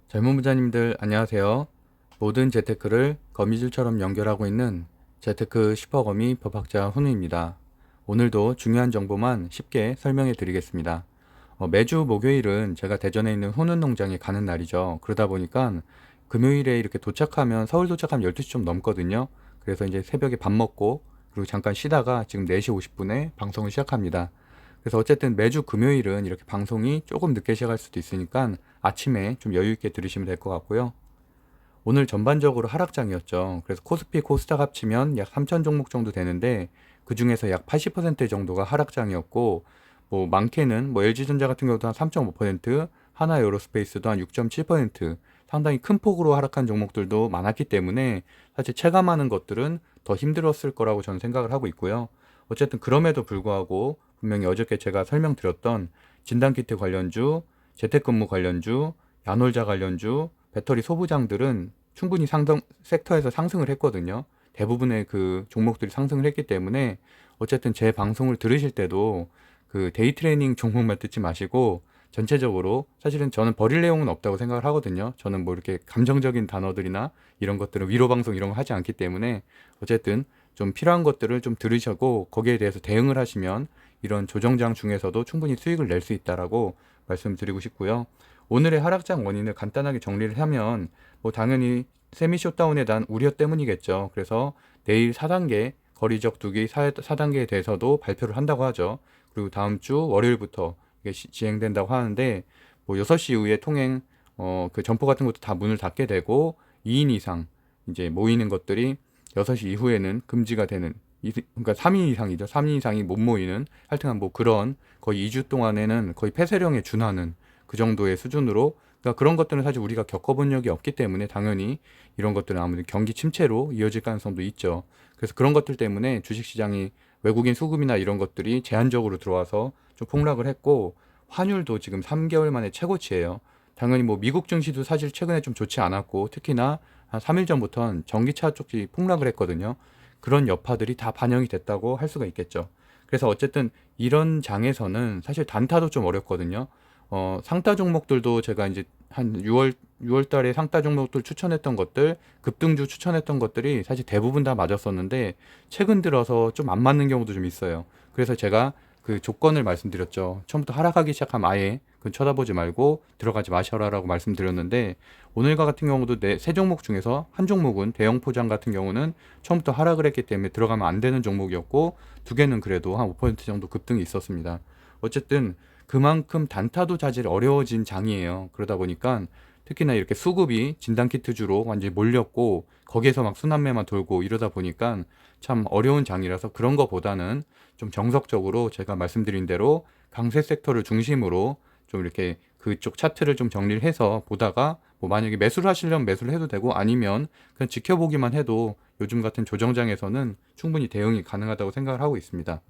젊은 부자님들 안녕하세요. 모든 재테크를 거미줄처럼 연결하고 있는 재테크 슈퍼거미 법학자 훈우입니다. 오늘도 중요한 정보만 쉽게 설명해 드리겠습니다. 매주 목요일은 제가 대전에 있는 훈우 농장에 가는 날이죠. 그러다 보니까 금요일에 이렇게 도착하면 서울 도착하면 12시 좀 넘거든요. 그래서 이제 새벽에 밥 먹고 그리고 잠깐 쉬다가 지금 4시 50분에 방송을 시작합니다. 그래서 어쨌든 매주 금요일은 이렇게 방송이 조금 늦게 시작할 수도 있으니까 아침에 좀 여유 있게 들으시면 될 것 같고요. 오늘 전반적으로 하락장이었죠. 그래서 코스피, 코스닥 합치면 약 3천 종목 정도 되는데 그 중에서 약 80% 정도가 하락장이었고 뭐 많게는 뭐 LG전자 같은 경우도 한 3.5%, 하나 에어로스페이스도 한 6.7% 상당히 큰 폭으로 하락한 종목들도 많았기 때문에 사실 체감하는 것들은 더 힘들었을 거라고 저는 생각을 하고 있고요. 어쨌든 그럼에도 불구하고 분명히 어저께 제가 설명드렸던 진단키트 관련주, 재택근무 관련주, 야놀자 관련주, 배터리 소부장들은 충분히 상승 섹터에서 상승을 했거든요. 대부분의 그 종목들이 상승을 했기 때문에 어쨌든 제 방송을 들으실 때도 그 데이 트레이닝 종목만 듣지 마시고 전체적으로 사실은 저는 버릴 내용은 없다고 생각을 하거든요. 저는 뭐 이렇게 감정적인 단어들이나 이런 것들은 위로 방송 이런 거 하지 않기 때문에 어쨌든 좀 필요한 것들을 좀 들으시고 거기에 대해서 대응을 하시면 이런 조정장 중에서도 충분히 수익을 낼 수 있다라고 말씀드리고 싶고요. 오늘의 하락장 원인을 간단하게 정리를 하면 뭐 당연히 세미 숏다운에 대한 우려 때문이겠죠. 그래서 내일 4단계 거리적 두기 4단계에 대해서도 발표를 한다고 하죠. 그리고 다음 주 월요일부터 이게 진행된다고 하는데 뭐 6시 이후에 통행 그 점포 같은 것도 다 문을 닫게 되고 2인 이상 이제 모이는 것들이 6시 이후에는 금지가 되는 그러니까 3인 이상이죠. 3인 이상이 못 모이는 하여튼 뭐 그런 거의 2주 동안에는 거의 폐쇄령에 준하는 그 정도의 수준으로 그러니까 그런 것들은 사실 우리가 겪어본 적이 없기 때문에 당연히 이런 것들은 아무래도 경기 침체로 이어질 가능성도 있죠. 그래서 그런 것들 때문에 주식시장이 외국인 수급이나 이런 것들이 제한적으로 들어와서 좀 폭락을 했고 환율도 지금 3개월 만에 최고치예요. 당연히 뭐 미국 증시도 사실 최근에 좀 좋지 않았고 특히나 한 3일 전부터는 전기차 쪽이 폭락을 했거든요. 그런 여파들이 다 반영이 됐다고 할 수가 있겠죠. 그래서 어쨌든 이런 장에서는 사실 단타도 좀 어렵거든요. 상따 종목들도 제가 이제 한 6월 달에 상따 종목들 추천했던 것들, 급등주 추천했던 것들이 사실 대부분 다 맞았었는데 최근 들어서 좀 안 맞는 경우도 좀 있어요. 그래서 제가 그 조건을 말씀드렸죠. 처음부터 하락하기 시작하면 아예 그 쳐다보지 말고 들어가지 마셔라라고 말씀드렸는데 오늘과 같은 경우도 세 종목 중에서 한 종목은 대형 포장 같은 경우는 처음부터 하락을 했기 때문에 들어가면 안 되는 종목이었고 두 개는 그래도 한 5% 정도 급등이 있었습니다. 어쨌든 그만큼 단타도 사실 어려워진 장이에요. 그러다 보니까 특히나 이렇게 수급이 진단키트주로 완전히 몰렸고 거기에서 막 순환매만 돌고 이러다 보니까 참 어려운 장이라서 그런 거보다는 좀 정석적으로 제가 말씀드린 대로 강세 섹터를 중심으로 좀 이렇게 그쪽 차트를 좀 정리를 해서 보다가 뭐 만약에 매수를 하시려면 매수를 해도 되고 아니면 그냥 지켜보기만 해도 요즘 같은 조정장에서는 충분히 대응이 가능하다고 생각을 하고 있습니다.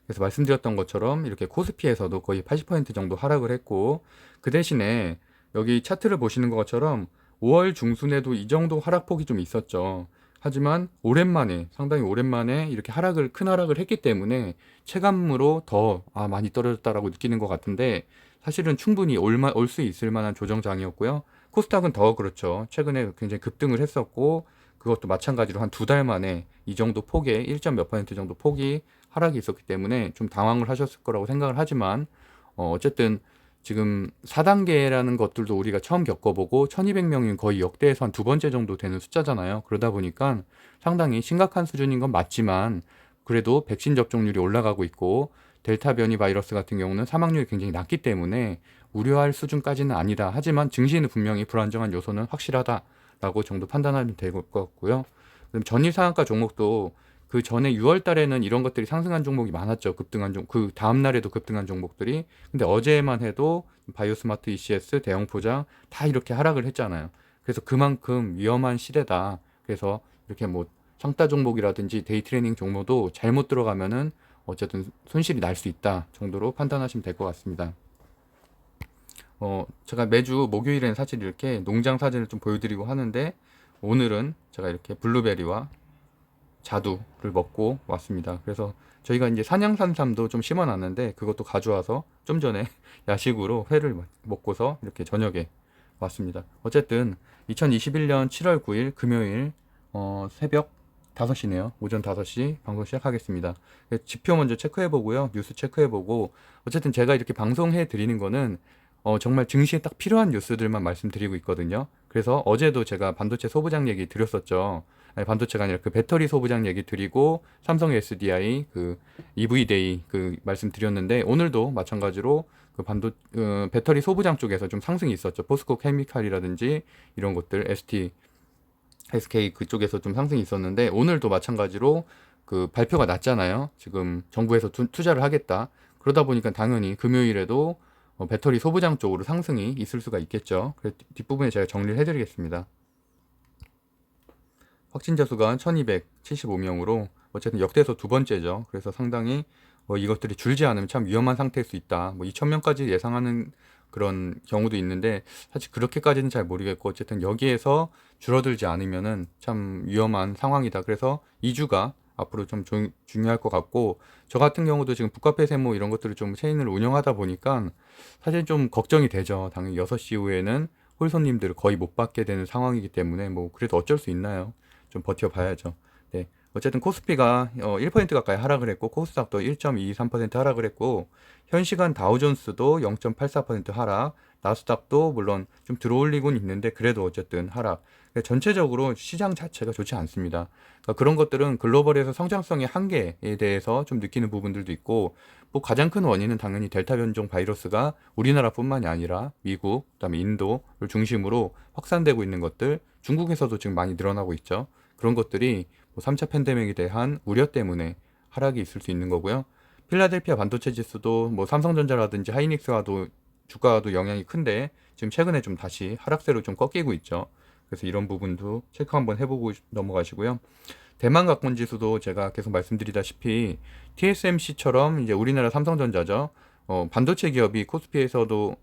그래서 말씀드렸던 것처럼 이렇게 코스피에서도 거의 80% 정도 하락을 했고 그 대신에 여기 차트를 보시는 것처럼 5월 중순에도 이 정도 하락폭이 좀 있었죠. 하지만 오랜만에 상당히 오랜만에 이렇게 큰 하락을 했기 때문에 체감으로 더 많이 떨어졌다라고 느끼는 것 같은데 사실은 충분히 올 수 있을 만한 조정장이었고요. 코스닥은 더 그렇죠. 최근에 굉장히 급등을 했었고 그것도 마찬가지로 한 두 달 만에 이 정도 폭의 1점 몇 퍼센트 정도 폭이 하락이 있었기 때문에 좀 당황을 하셨을 거라고 생각을 하지만 어쨌든 지금 4단계라는 것들도 우리가 처음 겪어보고 1200명이 거의 역대에서 한 두 번째 정도 되는 숫자잖아요. 그러다 보니까 상당히 심각한 수준인 건 맞지만 그래도 백신 접종률이 올라가고 있고 델타 변이 바이러스 같은 경우는 사망률이 굉장히 낮기 때문에 우려할 수준까지는 아니다. 하지만 증시는 분명히 불안정한 요소는 확실하다라고 정도 판단하면 될 것 같고요. 그럼 전일상한가 종목도 그 전에 6월 달에는 이런 것들이 상승한 종목이 많았죠. 그 다음 날에도 급등한 종목들이. 근데 어제만 해도 바이오스마트 ECS, 대형 포장 다 이렇게 하락을 했잖아요. 그래서 그만큼 위험한 시대다. 그래서 이렇게 뭐 상따 종목이라든지 데이 트레이닝 종목도 잘못 들어가면은 어쨌든 손실이 날 수 있다 정도로 판단하시면 될 것 같습니다. 제가 매주 목요일에는 사실 이렇게 농장 사진을 좀 보여드리고 하는데 오늘은 제가 이렇게 블루베리와 자두를 먹고 왔습니다. 그래서 저희가 이제 산양산삼도 좀 심어놨는데 그것도 가져와서 좀 전에 야식으로 회를 먹고서 이렇게 저녁에 맞습니다. 어쨌든 2021년 7월 9일 금요일 새벽 5시네요. 오전 5시 방송 시작하겠습니다. 지표 먼저 체크해보고요. 뉴스 체크해보고 어쨌든 제가 이렇게 방송해 드리는 거는 정말 증시에 딱 필요한 뉴스들만 말씀드리고 있거든요. 그래서 어제도 제가 반도체 소부장 얘기 드렸었죠. 아니, 반도체가 아니라 그 배터리 소부장 얘기 드리고 삼성 SDI 그 EV데이 그 말씀드렸는데 오늘도 마찬가지로 그 배터리 소부장 쪽에서 좀 상승이 있었죠. 포스코 케미칼이라든지 이런 것들 ST SK 그쪽에서 좀 상승이 있었는데 오늘도 마찬가지로 그 발표가 났잖아요. 지금 정부에서 투자를 하겠다. 그러다 보니까 당연히 금요일에도 배터리 소부장 쪽으로 상승이 있을 수가 있겠죠. 그래서 뒷부분에 제가 정리를 해드리겠습니다. 확진자 수가 1275명으로 어쨌든 역대에서 두 번째죠. 그래서 상당히 이것들이 줄지 않으면 참 위험한 상태일 수 있다. 2000명까지 예상하는 그런 경우도 있는데 사실 그렇게까지는 잘 모르겠고 어쨌든 여기에서 줄어들지 않으면은 참 위험한 상황이다. 그래서 2주가 앞으로 좀 중요할 것 같고 저 같은 경우도 지금 북카페 세모 이런 것들을 좀 체인을 운영하다 보니까 사실 좀 걱정이 되죠. 당연히 6시 이후에는 홀 손님들을 거의 못 받게 되는 상황이기 때문에 뭐 그래도 어쩔 수 있나요? 좀 버텨봐야죠. 네. 어쨌든 코스피가 1% 가까이 하락을 했고 코스닥도 1.23% 하락을 했고 현 시간 다우존스도 0.84% 하락, 나스닥도 물론 좀 들어올리곤 있는데 그래도 어쨌든 하락. 그러니까 전체적으로 시장 자체가 좋지 않습니다. 그러니까 그런 것들은 글로벌에서 성장성의 한계에 대해서 좀 느끼는 부분들도 있고 뭐 가장 큰 원인은 당연히 델타 변종 바이러스가 우리나라뿐만이 아니라 미국, 그다음에 인도를 중심으로 확산되고 있는 것들, 중국에서도 지금 많이 늘어나고 있죠. 그런 것들이 뭐 3차 팬데믹에 대한 우려 때문에 하락이 있을 수 있는 거고요. 필라델피아 반도체 지수도 뭐 삼성전자라든지 하이닉스와도 주가도 영향이 큰데 지금 최근에 좀 다시 하락세로 좀 꺾이고 있죠. 그래서 이런 부분도 체크 한번 해보고 넘어가시고요. 대만 가권 지수도 제가 계속 말씀드리다시피 TSMC처럼 이제 우리나라 삼성전자죠. 반도체 기업이 코스피에서도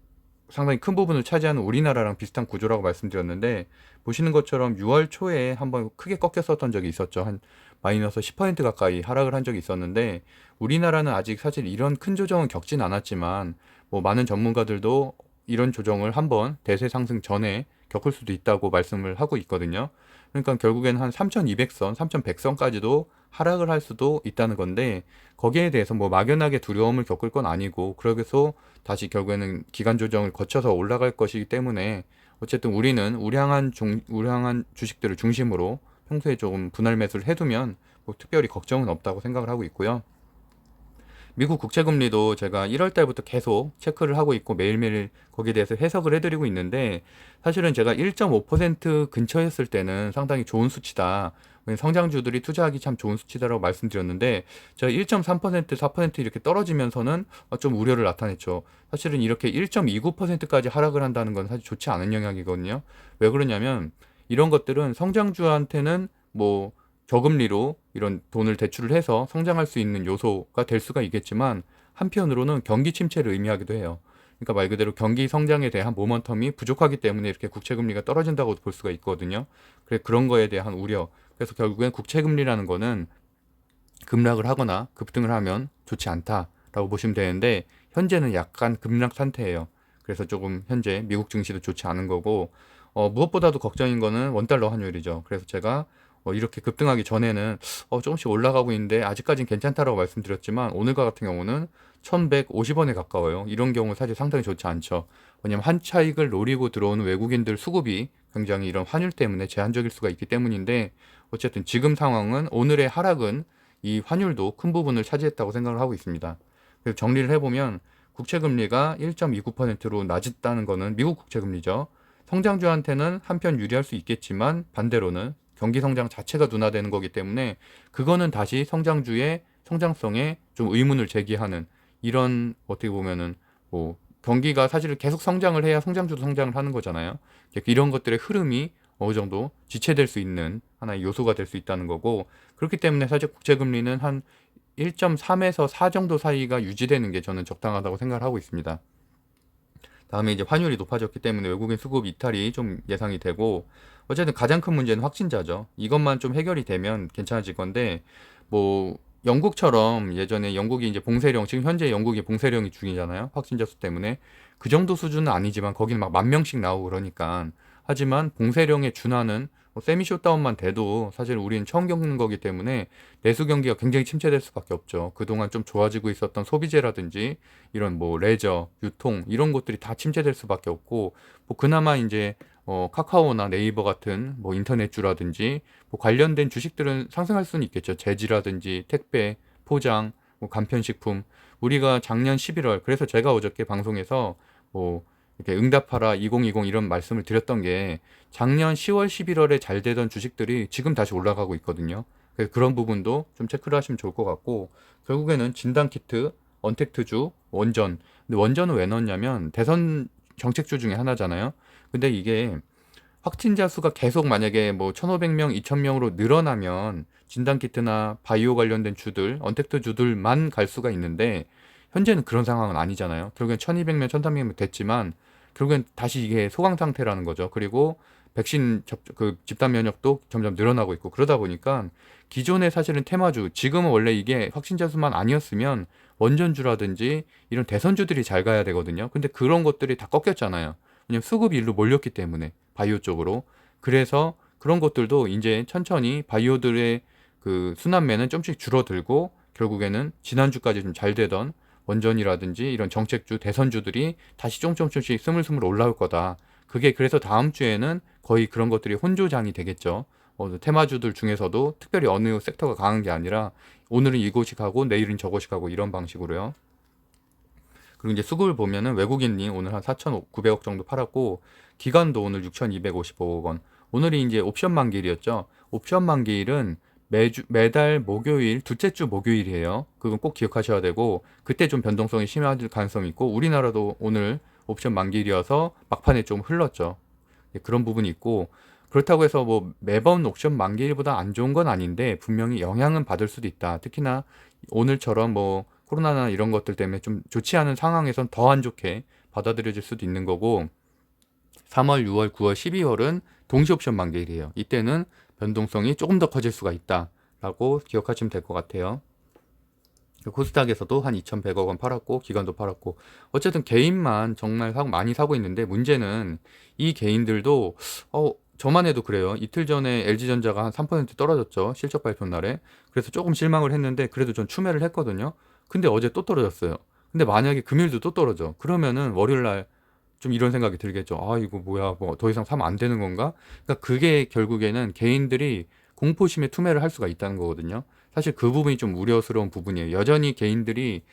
상당히 큰 부분을 차지하는 우리나라랑 비슷한 구조라고 말씀드렸는데 보시는 것처럼 6월 초에 한번 크게 꺾였었던 적이 있었죠. 한 마이너스 10% 가까이 하락을 한 적이 있었는데 우리나라는 아직 사실 이런 큰 조정은 겪진 않았지만 뭐 많은 전문가들도 이런 조정을 한번 대세 상승 전에 겪을 수도 있다고 말씀을 하고 있거든요. 그러니까 결국에는 한 3,200선, 3,100선까지도 하락을 할 수도 있다는 건데 거기에 대해서 뭐 막연하게 두려움을 겪을 건 아니고 그러게서 다시 결국에는 기간 조정을 거쳐서 올라갈 것이기 때문에 어쨌든 우리는 우량한 주식들을 중심으로 평소에 조금 분할 매수를 해두면 뭐 특별히 걱정은 없다고 생각을 하고 있고요. 미국 국채금리도 제가 1월 달부터 계속 체크를 하고 있고 매일매일 거기에 대해서 해석을 해드리고 있는데 사실은 제가 1.5% 근처였을 때는 상당히 좋은 수치다. 성장주들이 투자하기 참 좋은 수치다라고 말씀드렸는데 제가 1.3%, 4% 이렇게 떨어지면서는 좀 우려를 나타냈죠. 사실은 이렇게 1.29%까지 하락을 한다는 건 사실 좋지 않은 영향이거든요. 왜 그러냐면 이런 것들은 성장주한테는 뭐 저금리로 이런 돈을 대출을 해서 성장할 수 있는 요소가 될 수가 있겠지만 한편으로는 경기 침체를 의미하기도 해요. 그러니까 말 그대로 경기 성장에 대한 모멘텀이 부족하기 때문에 이렇게 국채금리가 떨어진다고 볼 수가 있거든요. 그런 거에 대한 우려. 그래서 결국엔 국채금리라는 거는 급락을 하거나 급등을 하면 좋지 않다라고 보시면 되는데 현재는 약간 급락 상태예요. 그래서 조금 현재 미국 증시도 좋지 않은 거고 무엇보다도 걱정인 거는 원달러 환율이죠. 그래서 제가 이렇게 급등하기 전에는 조금씩 올라가고 있는데 아직까지는 괜찮다라고 말씀드렸지만 오늘과 같은 경우는 1150원에 가까워요. 이런 경우 사실 상당히 좋지 않죠. 왜냐면 한 차익을 노리고 들어오는 외국인들 수급이 굉장히 이런 환율 때문에 제한적일 수가 있기 때문인데 어쨌든 지금 상황은 오늘의 하락은 이 환율도 큰 부분을 차지했다고 생각을 하고 있습니다. 그래서 정리를 해보면 국채금리가 1.29%로 낮았다는 거는 미국 국채금리죠. 성장주한테는 한편 유리할 수 있겠지만 반대로는 경기 성장 자체가 둔화되는 거기 때문에 그거는 다시 성장주의 성장성에 좀 의문을 제기하는 이런 어떻게 보면은 뭐 경기가 사실 계속 성장을 해야 성장주도 성장을 하는 거잖아요. 이런 것들의 흐름이 어느 정도 지체될 수 있는 하나의 요소가 될 수 있다는 거고 그렇기 때문에 사실 국채금리는 한 1.3에서 4 정도 사이가 유지되는 게 저는 적당하다고 생각을 하고 있습니다. 다음에 이제 환율이 높아졌기 때문에 외국인 수급 이탈이 좀 예상이 되고 어쨌든 가장 큰 문제는 확진자죠. 이것만 좀 해결이 되면 괜찮아질 건데 뭐 영국처럼 예전에 영국이 이제 봉쇄령 지금 현재 영국이 봉쇄령이 중이잖아요. 확진자 수 때문에 그 정도 수준은 아니지만 거기는 막 10,000명씩 나오고 그러니까. 하지만 봉쇄령에 준하는 세미 셧다운만 돼도 사실 우리는 처음 겪는 거기 때문에 내수 경기가 굉장히 침체될 수밖에 없죠. 그동안 좀 좋아지고 있었던 소비재라든지 이런 뭐 레저, 유통 이런 것들이 다 침체될 수밖에 없고, 뭐 그나마 이제 카카오나 네이버 같은 뭐 인터넷주라든지 뭐 관련된 주식들은 상승할 수는 있겠죠. 제지라든지 택배, 포장, 뭐 간편식품. 우리가 작년 11월, 그래서 제가 어저께 방송에서 뭐 이렇게 응답하라 2020 이런 말씀을 드렸던 게, 작년 10월, 11월에 잘 되던 주식들이 지금 다시 올라가고 있거든요. 그래서 그런 부분도 좀 체크를 하시면 좋을 것 같고, 결국에는 진단키트, 언택트주, 원전. 근데 원전은 왜 넣었냐면 대선 정책주 중에 하나잖아요. 근데 이게 확진자 수가 계속 만약에 뭐 1,500명, 2,000명으로 늘어나면 진단키트나 바이오 관련된 주들, 언택트 주들만 갈 수가 있는데, 현재는 그런 상황은 아니잖아요. 결국엔 1,200명, 1,300명 됐지만 결국엔 다시 이게 소강 상태라는 거죠. 그리고 백신 집단 면역도 점점 늘어나고 있고, 그러다 보니까 기존에 사실은 테마주, 지금은 원래 이게 확진자 수만 아니었으면 원전주라든지 이런 대선주들이 잘 가야 되거든요. 근데 그런 것들이 다 꺾였잖아요. 왜냐면 수급이 일로 몰렸기 때문에 바이오 쪽으로. 그래서 그런 것들도 이제 천천히 바이오들의 그 순환매는 좀씩 줄어들고, 결국에는 지난주까지 좀 잘 되던 원전이라든지 이런 정책주, 대선주들이 다시 조금씩 스물스물 올라올 거다. 그게 그래서 다음 주에는 거의 그런 것들이 혼조장이 되겠죠. 테마주들 중에서도 특별히 어느 섹터가 강한 게 아니라 오늘은 이곳이 가고 내일은 저곳이 가고 이런 방식으로요. 그리고 이제 수급을 보면은 외국인이 오늘 한 4,900억 정도 팔았고, 기관도 오늘 6,255억 원. 오늘이 이제 옵션 만기일이었죠. 옵션 만기일은 매달 목요일, 둘째 주 목요일이에요. 그건 꼭 기억하셔야 되고, 그때 좀 변동성이 심해질 가능성이 있고, 우리나라도 오늘 옵션 만기일이어서 막판에 좀 흘렀죠. 그런 부분이 있고, 그렇다고 해서 뭐 매번 옵션 만기일보다 안 좋은 건 아닌데 분명히 영향은 받을 수도 있다. 특히나 오늘처럼 뭐 코로나나 이런 것들 때문에 좀 좋지 않은 상황에선 더 안 좋게 받아들여질 수도 있는 거고, 3월, 6월, 9월, 12월은 동시 옵션 만기일이에요. 이때는 변동성이 조금 더 커질 수가 있다라고 기억하시면 될 것 같아요. 코스닥에서도 한 2,100억 원 팔았고, 기관도 팔았고, 어쨌든 개인만 정말 많이 사고 있는데, 문제는 이 개인들도 저만 해도 그래요. 이틀 전에 LG전자가 한 3% 떨어졌죠. 실적 발표 날에. 그래서 조금 실망을 했는데 그래도 전 추매를 했거든요. 근데 어제 또 떨어졌어요. 근데 만약에 금요일도 또 떨어져. 그러면은 월요일 날 좀 이런 생각이 들겠죠. 아, 이거 뭐야, 뭐 더 이상 사면 안 되는 건가? 그러니까 그게 결국에는 개인들이 공포심에 투매를 할 수가 있다는 거거든요. 사실 그 부분이 좀 우려스러운 부분이에요. 여전히 개인들이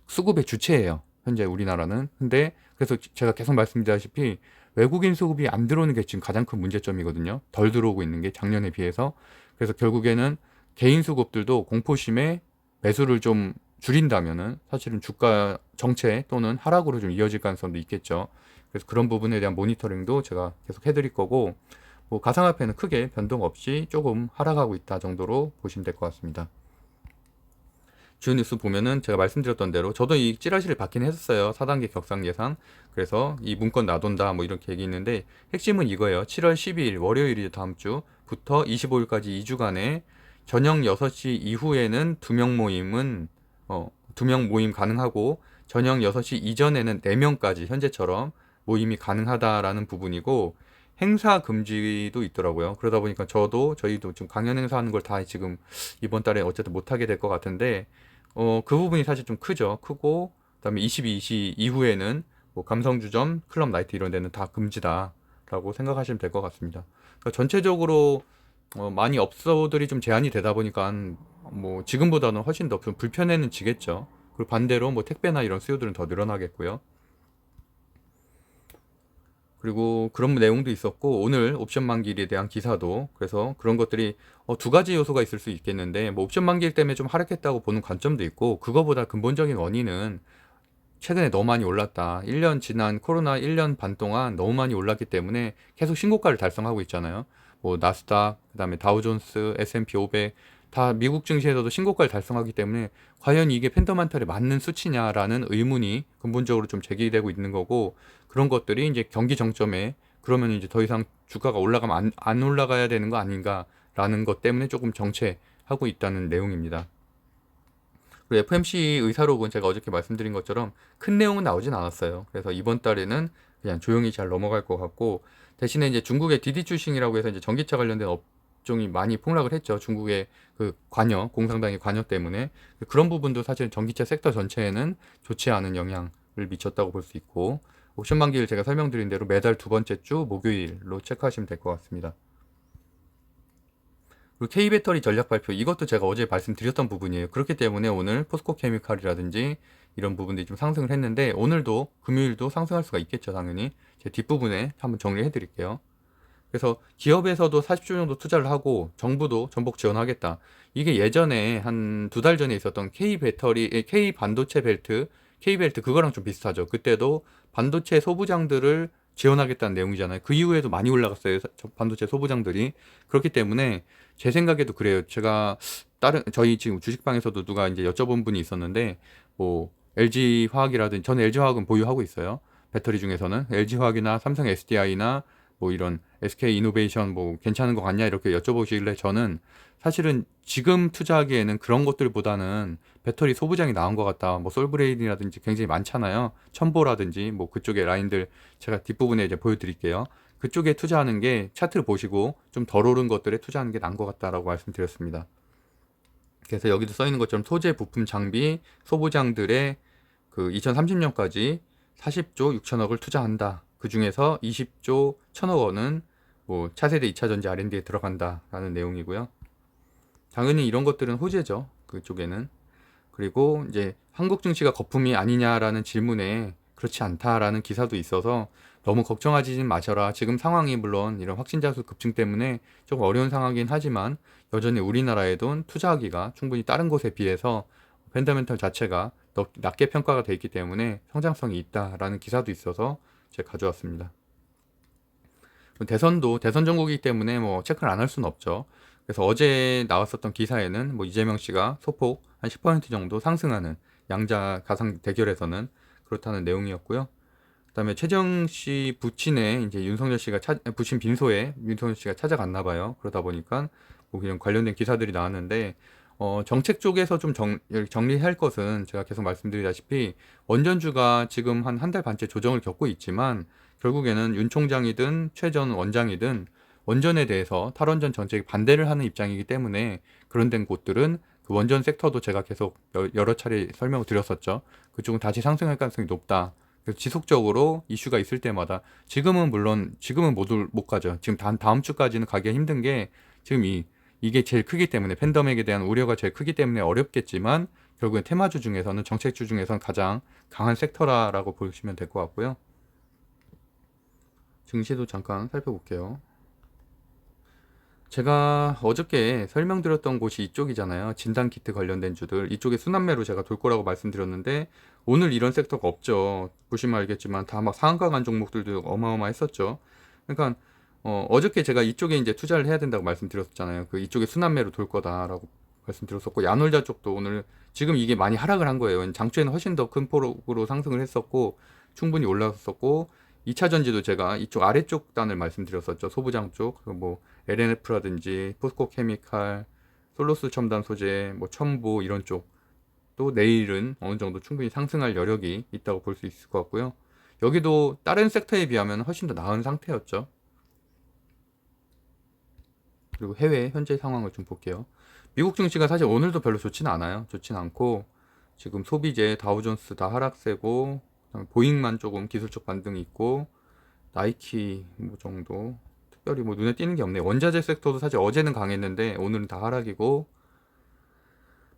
수급의 주체예요. 현재 우리나라는. 근데 그래서 제가 계속 말씀드렸다시피 외국인 수급이 안 들어오는 게 지금 가장 큰 문제점이거든요. 덜 들어오고 있는 게 작년에 비해서. 그래서 결국에는 개인 수급들도 공포심에 매수를 좀 줄인다면은 사실은 주가 정체 또는 하락으로 좀 이어질 가능성도 있겠죠. 그래서 그런 부분에 대한 모니터링도 제가 계속 해드릴 거고, 뭐 가상화폐는 크게 변동 없이 조금 하락하고 있다 정도로 보시면 될 것 같습니다. 주요 뉴스 보면은 제가 말씀드렸던 대로 저도 이 찌라시를 받긴 했었어요. 4단계 격상 예상. 그래서 이 문건 놔둔다 뭐 이렇게 얘기 있는데, 핵심은 이거예요. 7월 12일 월요일이 다음 주부터 25일까지 2주간에 저녁 6시 이후에는 2명 모임은 2명 모임 가능하고, 저녁 6시 이전에는 4명까지 현재처럼 모임이 가능하다라는 부분이고, 행사 금지도 있더라고요. 그러다 보니까 저희도 지금 강연 행사하는 걸 다 지금 이번 달에 어쨌든 못하게 될 것 같은데, 그 부분이 사실 좀 크죠. 크고, 그다음에 22시 이후에는 뭐 감성주점, 클럽 나이트 이런 데는 다 금지다라고 생각하시면 될 것 같습니다. 그러니까 전체적으로 많이 업소들이 좀 제한이 되다 보니까 뭐 지금보다는 훨씬 더 좀 불편해는 지겠죠. 그리고 반대로 뭐 택배나 이런 수요들은 더 늘어나겠고요. 그리고 그런 내용도 있었고, 오늘 옵션 만기일에 대한 기사도, 그래서 그런 것들이 두 가지 요소가 있을 수 있겠는데, 뭐 옵션 만기일 때문에 좀 하락했다고 보는 관점도 있고, 그거보다 근본적인 원인은 최근에 너무 많이 올랐다. 1년 지난 코로나 1년 반 동안 너무 많이 올랐기 때문에 계속 신고가를 달성하고 있잖아요. 뭐 나스닥, 그다음에 다우존스, S&P 500 다 미국 증시에서도 신고가를 달성하기 때문에 과연 이게 펜더멘털에 맞는 수치냐라는 의문이 근본적으로 좀 제기되고 있는 거고, 그런 것들이 이제 경기 정점에 그러면 이제 더 이상 주가가 올라가면 안 올라가야 되는 거 아닌가라는 것 때문에 조금 정체하고 있다는 내용입니다. 그리고 FMC 의사록은 제가 어저께 말씀드린 것처럼 큰 내용은 나오진 않았어요. 그래서 이번 달에는 그냥 조용히 잘 넘어갈 것 같고, 대신에 이제 중국의 디디추싱이라고 해서 이제 전기차 관련된 업종이 많이 폭락을 했죠. 중국의 그 관여, 공산당의 관여 때문에. 그런 부분도 사실 전기차 섹터 전체에는 좋지 않은 영향을 미쳤다고 볼 수 있고, 옵션 만기를 제가 설명드린 대로 매달 두 번째 주 목요일로 체크하시면 될 것 같습니다. 그리고 K배터리 전략 발표, 이것도 제가 어제 말씀드렸던 부분이에요. 그렇기 때문에 오늘 포스코 케미칼이라든지 이런 부분들이 좀 상승을 했는데, 오늘도 금요일도 상승할 수가 있겠죠. 당연히 제 뒷부분에 한번 정리를 해드릴게요. 그래서 기업에서도 40조 정도 투자를 하고 정부도 전복 지원하겠다. 이게 예전에 한 두 달 전에 있었던 K 반도체 벨트, K벨트, 그거랑 좀 비슷하죠. 그때도 반도체 소부장들을 지원하겠다는 내용이잖아요. 그 이후에도 많이 올라갔어요. 반도체 소부장들이. 그렇기 때문에 제 생각에도 그래요. 제가 저희 지금 주식방에서도 누가 이제 여쭤본 분이 있었는데, 뭐 LG화학이라든지, 저는 LG화학은 보유하고 있어요. 배터리 중에서는 LG화학이나 삼성 SDI나 뭐 이런 SK이노베이션 뭐 괜찮은 거 같냐 이렇게 여쭤보시길래, 저는 사실은 지금 투자하기에는 그런 것들보다는 배터리 소부장이 나은 것 같다. 뭐 솔브레인이라든지 굉장히 많잖아요. 첨보라든지 뭐 그쪽에 라인들 제가 뒷부분에 이제 보여드릴게요. 그쪽에 투자하는 게 차트를 보시고 좀 덜 오른 것들에 투자하는 게 나은 것 같다라고 말씀드렸습니다. 그래서 여기도 써 있는 것처럼 소재, 부품, 장비, 소부장들의 그 2030년까지 40조 6천억을 투자한다. 그 중에서 20조 1천억 원은 뭐 차세대 2차 전지 R&D에 들어간다라는 내용이고요. 당연히 이런 것들은 호재죠. 그쪽에는. 그리고 이제 한국 증시가 거품이 아니냐라는 질문에 그렇지 않다라는 기사도 있어서 너무 걱정하지 마셔라. 지금 상황이 물론 이런 확진자 수 급증 때문에 조금 어려운 상황이긴 하지만 여전히 우리나라에도 투자하기가 충분히 다른 곳에 비해서 펀더멘털 자체가 더 낮게 평가가 돼 있기 때문에 성장성이 있다라는 기사도 있어서 제가 가져왔습니다. 대선 전국이기 때문에 뭐 체크를 안 할 수는 없죠. 그래서 어제 나왔었던 기사에는 뭐 이재명 씨가 소폭 한 10% 정도 상승하는, 양자 가상 대결에서는 그렇다는 내용이었고요. 그다음에 최정 씨 부친에 이제 윤석열 씨가 부친 빈소에 윤석열 씨가 찾아갔나 봐요. 그러다 보니까 뭐 그냥 관련된 기사들이 나왔는데, 정책 쪽에서 좀 정리할 것은 제가 계속 말씀드리다시피 원전주가 지금 한 한 달 반째 조정을 겪고 있지만, 결국에는 윤 총장이든 최 전 원장이든 원전에 대해서 탈원전 정책에 반대를 하는 입장이기 때문에, 그런 된 곳들은 그 원전 섹터도 제가 계속 여러 차례 설명을 드렸었죠. 그쪽은 다시 상승할 가능성이 높다. 그래서 지속적으로 이슈가 있을 때마다, 지금은 물론 지금은 못 가죠. 지금 다음 주까지는 가기가 힘든 게, 지금 이게 제일 크기 때문에, 팬데믹에 대한 우려가 제일 크기 때문에 어렵겠지만, 결국엔 테마주 중에서는, 정책주 중에서는 가장 강한 섹터라고 보시면 될 것 같고요. 증시도 잠깐 살펴볼게요. 제가 어저께 설명드렸던 곳이 이쪽이잖아요. 진단키트 관련된 주들. 이쪽에 순환매로 제가 돌 거라고 말씀드렸는데, 오늘 이런 섹터가 없죠. 보시면 알겠지만 다 막 상한가 간 종목들도 어마어마했었죠. 그러니까 어저께 제가 이쪽에 이제 투자를 해야 된다고 말씀드렸잖아요. 그 이쪽에 순환매로 돌 거다라고 말씀드렸었고, 야놀자 쪽도 오늘 지금 이게 많이 하락을 한 거예요. 장초에는 훨씬 더 큰 폭으로 상승을 했었고 충분히 올라갔었고, 2차 전지도 제가 이쪽 아래쪽 단을 말씀드렸었죠. 소부장 쪽, 뭐 LNF라든지 포스코 케미칼, 솔로스 첨단 소재, 뭐 첨보 이런 쪽, 또 내일은 어느 정도 충분히 상승할 여력이 있다고 볼 수 있을 것 같고요. 여기도 다른 섹터에 비하면 훨씬 더 나은 상태였죠. 그리고 해외 현재 상황을 좀 볼게요. 미국 증시가 사실 오늘도 별로 좋지는 않아요. 좋진 않고, 지금 소비재, 다우존스 다 하락세고, 보잉만 조금 기술적 반등이 있고, 나이키 뭐 정도 특별히 뭐 눈에 띄는 게 없네요. 원자재 섹터도 사실 어제는 강했는데 오늘은 다 하락이고,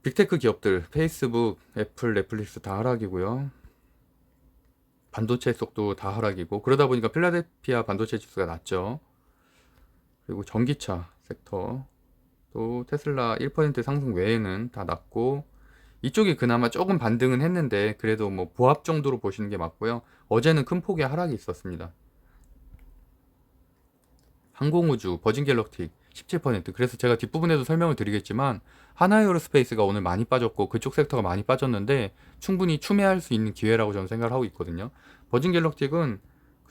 빅테크 기업들 페이스북, 애플, 넷플릭스 다 하락이고요. 반도체 속도 다 하락이고, 그러다 보니까 필라델피아 반도체 지수가 낮죠. 그리고 전기차 섹터 또 테슬라 1% 상승 외에는 다 낮고, 이쪽이 그나마 조금 반등은 했는데 그래도 뭐 보합 정도로 보시는 게 맞고요. 어제는 큰 폭의 하락이 있었습니다. 항공우주 버진갤럭틱 17%. 그래서 제가 뒷부분에도 설명을 드리겠지만, 하나에어로스페이스가 오늘 많이 빠졌고 그쪽 섹터가 많이 빠졌는데 충분히 추매할 수 있는 기회라고 저는 생각을 하고 있거든요. 버진갤럭틱은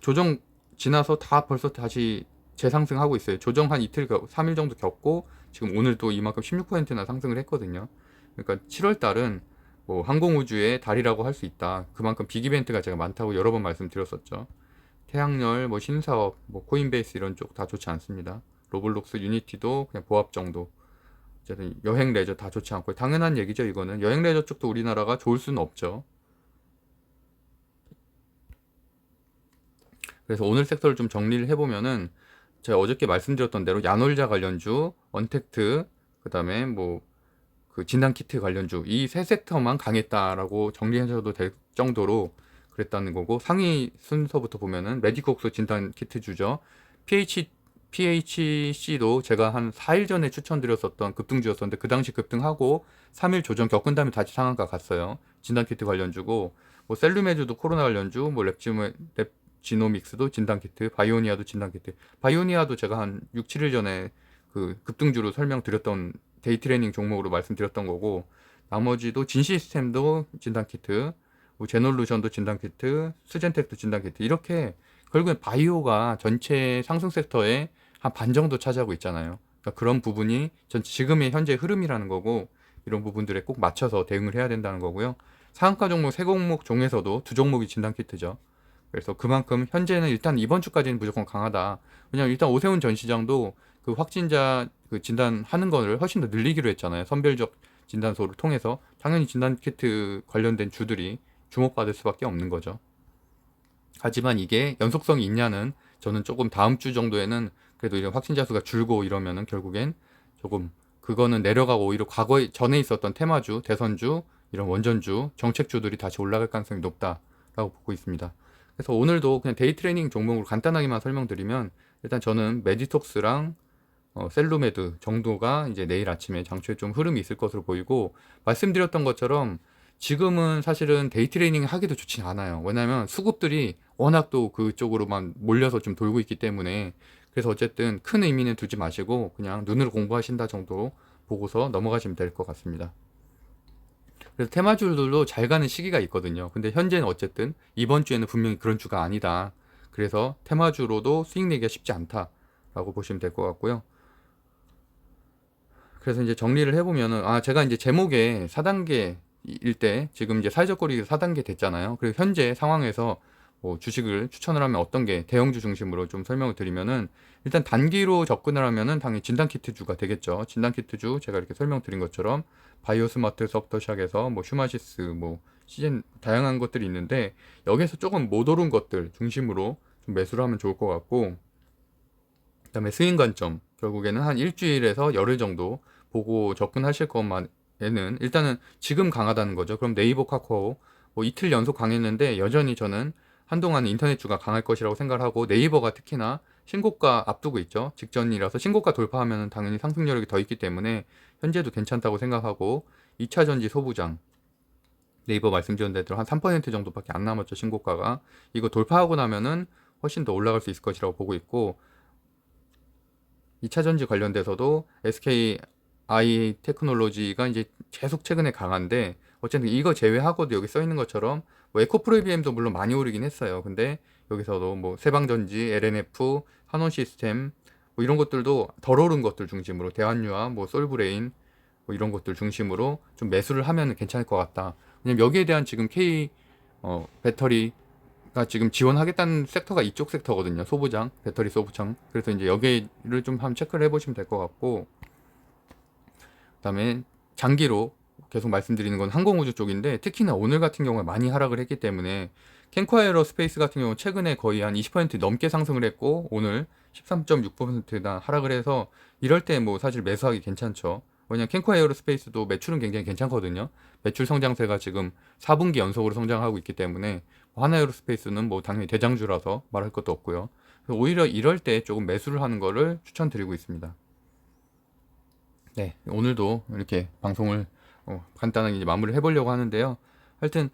조정 지나서 다 벌써 다시 재상승하고 있어요. 조정 한 이틀, 3일 정도 겪고 지금 오늘 또 이만큼 16%나 상승을 했거든요. 그러니까 7월 달은 뭐 항공우주의 달이라고 할 수 있다. 그만큼 빅이벤트가 제가 많다고 여러 번 말씀드렸었죠. 태양열, 뭐 신사업, 뭐 코인베이스 이런 쪽 다 좋지 않습니다. 로블록스, 유니티도 그냥 보합 정도. 어쨌든 여행 레저 다 좋지 않고 당연한 얘기죠. 이거는 여행 레저 쪽도 우리나라가 좋을 수는 없죠. 그래서 오늘 섹터를 좀 정리를 해보면은 제가 어저께 말씀드렸던 대로 야놀자 관련주, 언택트, 그다음에 뭐 그 진단키트 관련주 이 세 섹터만 강했다라고 정리하셔도 될 정도로 그랬다는 거고, 상위 순서부터 보면은 메디콕스 진단키트주죠. PHC도 제가 한 4일 전에 추천드렸었던 급등주였었는데 그 당시 급등하고 3일 조정 겪은 다음에 다시 상한가 갔어요. 진단키트 관련주고, 뭐 셀루메주도 코로나 관련주, 뭐 랩지노믹스도 진단키트, 바이오니아도 진단키트. 바이오니아도 제가 한 6, 7일 전에 그 급등주로 설명드렸던 데이트레이닝 종목으로 말씀드렸던 거고, 나머지도 진시스템도 진단키트, 뭐 제놀루션도 진단키트, 스젠텍도 진단키트, 이렇게 결국엔 바이오가 전체 상승 섹터의 한 반 정도 차지하고 있잖아요. 그러니까 그런 부분이 지금의 현재 흐름이라는 거고, 이런 부분들에 꼭 맞춰서 대응을 해야 된다는 거고요. 상한가 종목 세 종목 중에서도 두 종목이 진단키트죠. 그래서 그만큼 현재는 일단 이번 주까지는 무조건 강하다. 왜냐면 일단 오세훈 전 시장도 그 확진자 그 진단하는 거를 훨씬 더 늘리기로 했잖아요. 선별적 진단소를 통해서. 당연히 진단키트 관련된 주들이 주목받을 수밖에 없는 거죠. 하지만 이게 연속성이 있냐는 저는 조금 다음 주 정도에는 그래도 이런 확진자 수가 줄고 이러면은 결국엔 조금 그거는 내려가고 오히려 과거에 전에 있었던 테마주, 대선주, 이런 원전주, 정책주들이 다시 올라갈 가능성이 높다라고 보고 있습니다. 그래서 오늘도 그냥 데이 트레이닝 종목으로 간단하게만 설명드리면, 일단 저는 메디톡스랑 셀루메드 정도가 이제 내일 아침에 장초에 좀 흐름이 있을 것으로 보이고, 말씀드렸던 것처럼 지금은 사실은 데이 트레이닝 하기도 좋지 않아요. 왜냐하면 수급들이 워낙 또 그쪽으로만 몰려서 좀 돌고 있기 때문에. 그래서 어쨌든 큰 의미는 두지 마시고 그냥 눈으로 공부하신다 정도로 보고서 넘어가시면 될 것 같습니다. 그래서 테마주들도 잘 가는 시기가 있거든요. 근데 현재는 어쨌든 이번 주에는 분명히 그런 주가 아니다. 그래서 테마주로도 수익 내기가 쉽지 않다라고 보시면 될 것 같고요. 그래서 이제 정리를 해보면은, 제가 이제 제목에 4단계일 때 지금 이제 사회적 거리가 4단계 됐잖아요. 그리고 현재 상황에서 뭐 주식을 추천을 하면 어떤 게 대형주 중심으로 좀 설명을 드리면은, 일단 단기로 접근을 하면은 당연히 진단키트주가 되겠죠. 진단키트주 제가 이렇게 설명드린 것처럼 바이오스마트서부터 시작해서 뭐 슈마시스, 뭐 시즌 다양한 것들이 있는데, 여기서 조금 못 오른 것들 중심으로 좀 매수를 하면 좋을 것 같고, 그다음에 스윙 관점 결국에는 한 일주일에서 열흘 정도 보고 접근하실 것만에는 일단은 지금 강하다는 거죠. 그럼 네이버, 카카오 뭐 이틀 연속 강했는데 여전히 저는 한동안 인터넷주가 강할 것이라고 생각을 하고, 네이버가 특히나 신고가 앞두고 있죠. 직전이라서 신고가 돌파하면 당연히 상승 여력이 더 있기 때문에 현재도 괜찮다고 생각하고, 2차전지 소부장 네이버 말씀드린 대로 한 3% 정도밖에 안 남았죠. 신고가가. 이거 돌파하고 나면은 훨씬 더 올라갈 수 있을 것이라고 보고 있고, 2차전지 관련돼서도 SK I 테크놀로지가 이제 계속 최근에 강한데, 어쨌든 이거 제외하고도 여기 써 있는 것처럼 뭐 에코프로비엠도 물론 많이 오르긴 했어요. 근데 여기서도 뭐 세방전지, LNF, 한원시스템 뭐 이런 것들도 덜 오른 것들 중심으로, 대한유화, 뭐 솔브레인 뭐 이런 것들 중심으로 좀 매수를 하면 괜찮을 것 같다. 왜냐면 여기에 대한 지금 K 배터리가 지금 지원하겠다는 섹터가 이쪽 섹터거든요. 소부장, 배터리 소부장. 그래서 이제 여기를 좀 한번 체크를 해보시면 될 것 같고, 그다음에 장기로 계속 말씀드리는 건 항공우주 쪽인데, 특히나 오늘 같은 경우에 많이 하락을 했기 때문에 캔코 에어로스페이스 같은 경우 최근에 거의 한 20% 넘게 상승을 했고 오늘 13.6%나 하락을 해서, 이럴 때 뭐 사실 매수하기 괜찮죠. 왜냐면 캔코 에어로스페이스도 매출은 굉장히 괜찮거든요. 매출 성장세가 지금 4분기 연속으로 성장하고 있기 때문에 하나에어로스페이스는 뭐 당연히 대장주라서 말할 것도 없고요. 오히려 이럴 때 조금 매수를 하는 거를 추천드리고 있습니다. 네, 오늘도 이렇게 방송을 간단하게 이제 마무리를 해보려고 하는데요. 하여튼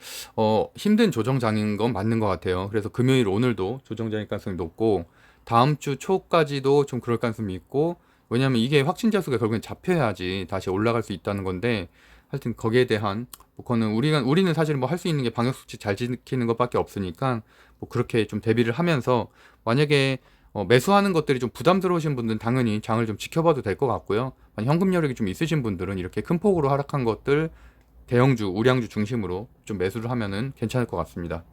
힘든 조정장인 건 맞는 것 같아요. 그래서 금요일 오늘도 조정장일 가능성이 높고, 다음 주 초까지도 좀 그럴 가능성이 있고, 왜냐하면 이게 확진자 수가 결국엔 잡혀야지 다시 올라갈 수 있다는 건데, 하여튼 거기에 대한 그거는 우리는 사실 뭐 할 수 있는 게 방역 수칙 잘 지키는 것밖에 없으니까 뭐 그렇게 좀 대비를 하면서, 만약에 매수하는 것들이 좀 부담스러우신 분들은 당연히 장을 좀 지켜봐도 될 것 같고요. 현금 여력이 좀 있으신 분들은 이렇게 큰 폭으로 하락한 것들 대형주, 우량주 중심으로 좀 매수를 하면은 괜찮을 것 같습니다.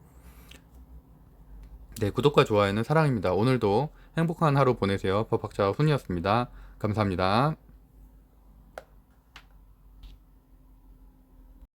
네, 구독과 좋아요는 사랑입니다. 오늘도 행복한 하루 보내세요. 법학자 훈이었습니다. 감사합니다.